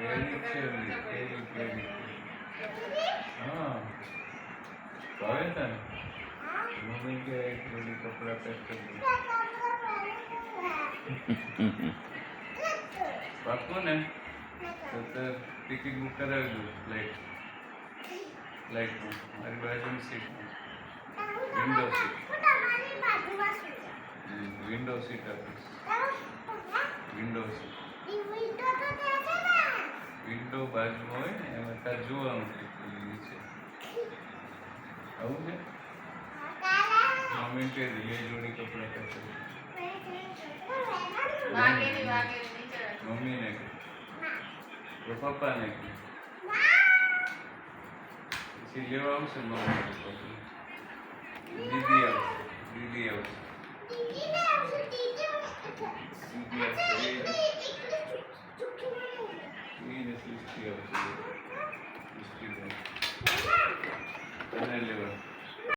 પહેરી છે પહેરી હા ભાવે તને મમ્મી કે એક જોડી કપડા પેક કરી દે પાકું ને તો ટિકિટ બુક કરાવી દઉં ફ્લાઇટનું મારી બાજુની સીટમાં વિન્ડો સીટ આપીશ વિન્ડો બાજુમાં હોય ને એમાં તાર જોવાનું નીચે આવું છે મમ્મી કે એ જોડી કપડા પેક કરી મમ્મીને કે તો પપ્પાને કે પછી લેવા આવશે મમ્મી દીદી આવશે દીદી આવશે એને સૃષ્ટિ આવશે તને લેવા